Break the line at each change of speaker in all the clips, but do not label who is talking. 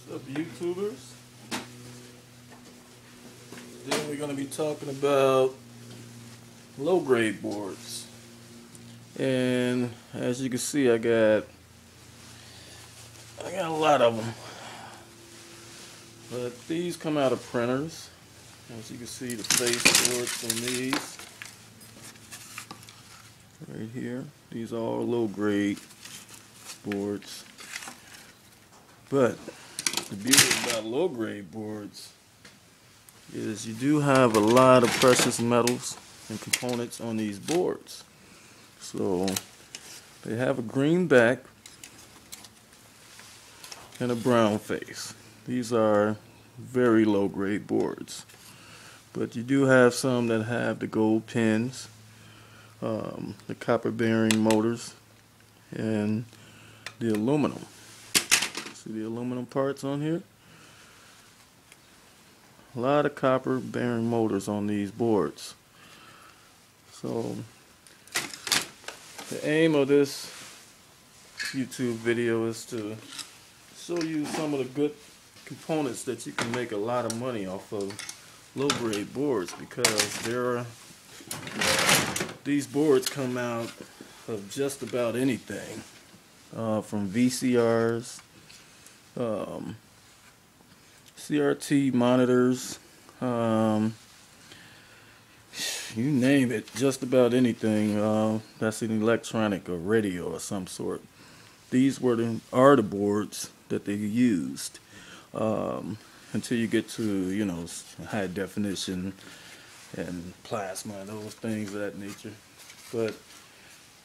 What's up, YouTubers? Then we're going to be talking about low-grade boards. And as you can see, I got a lot of them. But these come out of printers. As you can see, the face boards on these. Right here. These are all low-grade boards. But the beauty about low-grade boards is you do have a lot of precious metals and components on these boards. So they have a green back and a brown face. These are very low-grade boards. But you do have some that have the gold pins, the copper bearing motors, and the aluminum. See the aluminum parts on here? A lot of copper bearing motors on these boards. So the aim of this YouTube video is to show you some of the good components that you can make a lot of money off of low-grade boards, because these boards come out of just about anything, from VCRs, CRT monitors, you name it, just about anything that's an electronic or radio of some sort. These are the boards that they used until you get to, you know, high definition and plasma and those things of that nature. But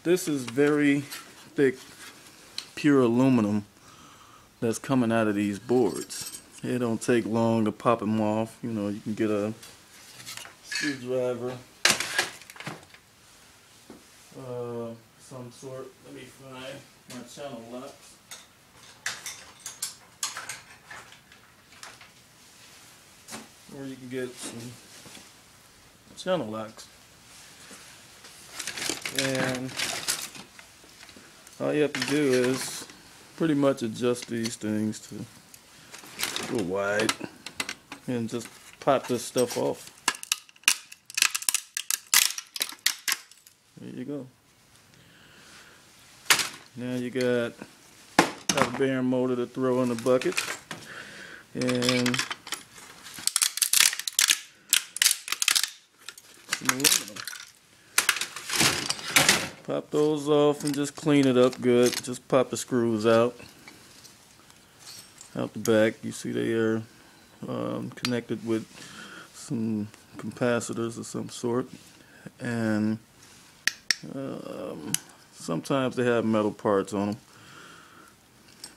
this is very thick, pure aluminum that's coming out of these boards. It don't take long to pop them off. You know, you can get a screwdriver, some sort. Let me find my channel locks. Or you can get some channel locks. And all you have to do is pretty much adjust these things to go wide and just pop this stuff off. There you go. Now you got a bearing motor to throw in the bucket, and some aluminum. Pop those off and just clean it up good. Just pop the screws out the back. You see they are connected with some capacitors of some sort, and sometimes they have metal parts on them,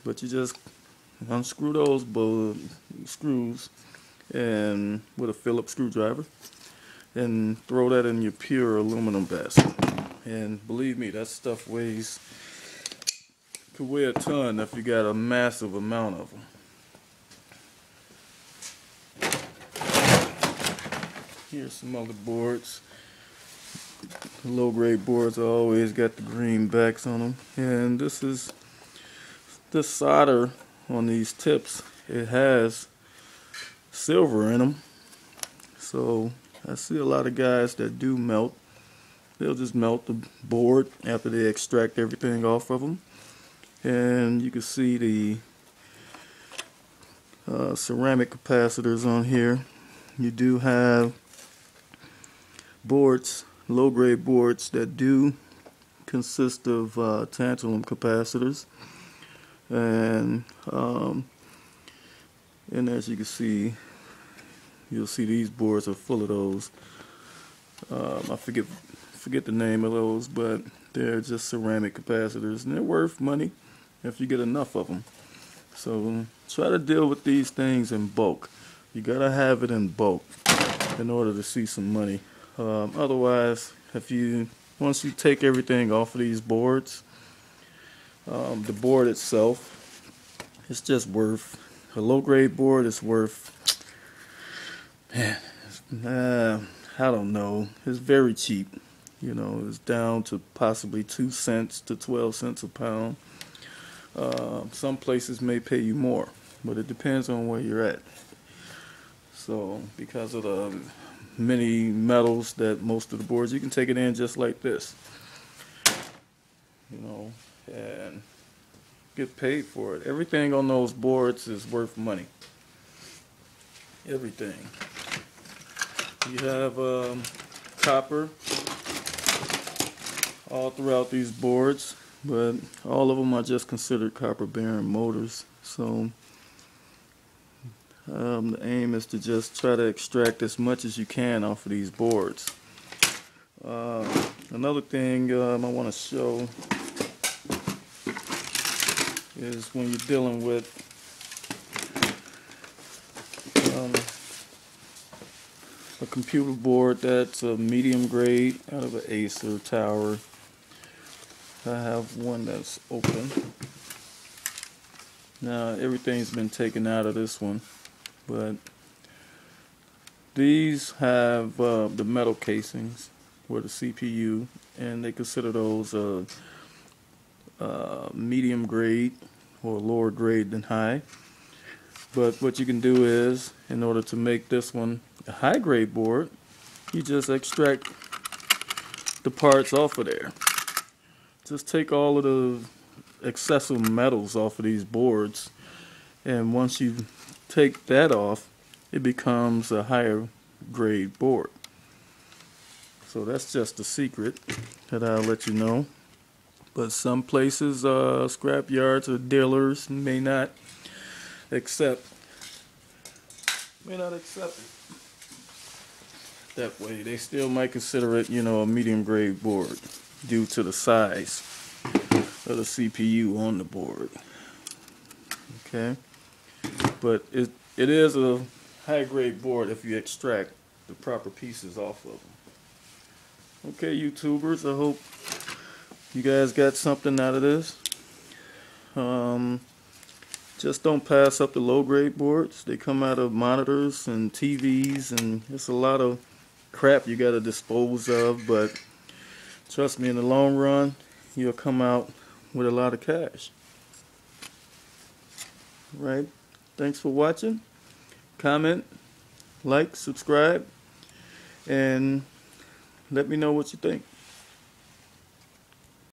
but you just unscrew those screws and with a Phillips screwdriver, and throw that in your pure aluminum basket. And believe me, that stuff could weigh a ton if you got a massive amount of them. Here's some other boards. The low-grade boards always got the green backs on them, and this solder on these tips, it has silver in them. So I see a lot of guys that do melt. They'll just melt the board after they extract everything off of them, and you can see the ceramic capacitors on here. You do have boards, low-grade boards, that do consist of tantalum capacitors, and as you can see, you'll see these boards are full of those. I forget the name of those, but they're just ceramic capacitors, and they're worth money if you get enough of them. So try to deal with these things in bulk. You gotta have it in bulk in order to see some money. Otherwise, once you take everything off of these boards, the board itself, it's just worth, a low-grade board is worth, I don't know, it's very cheap. You know, it's down to possibly 2 cents to 12 cents a pound. Some places may pay you more. but it depends on where you're at. So because of the many metals that most of the boards, you can take it in just like this, you know, and get paid for it. Everything on those boards is worth money. Everything. You have copper all throughout these boards, but all of them are just considered copper bearing motors. So the aim is to just try to extract as much as you can off of these boards. Another thing I want to show is when you're dealing with a computer board that's a medium grade out of an Acer tower. I have one that's open. Now everything's been taken out of this one, but these have the metal casings for the CPU, and they consider those medium grade or lower grade than high. But what you can do is, in order to make this one a high grade board, you just extract the parts off of there. Just take all of the excessive metals off of these boards, and once you take that off, it becomes a higher grade board. So that's just a secret that I'll let you know. But some places, scrap yards or dealers may not accept it that way. They still might consider it, you know, a medium grade board due to the size of the CPU on the board. Okay, but it is a high grade board if you extract the proper pieces off of them. Okay, YouTubers, I hope you guys got something out of this. Just don't pass up the low grade boards. They come out of monitors and TVs, and it's a lot of crap you got to dispose of, but trust me, in the long run, you'll come out with a lot of cash. Right? Thanks for watching. Comment, like, subscribe, and let me know what you think.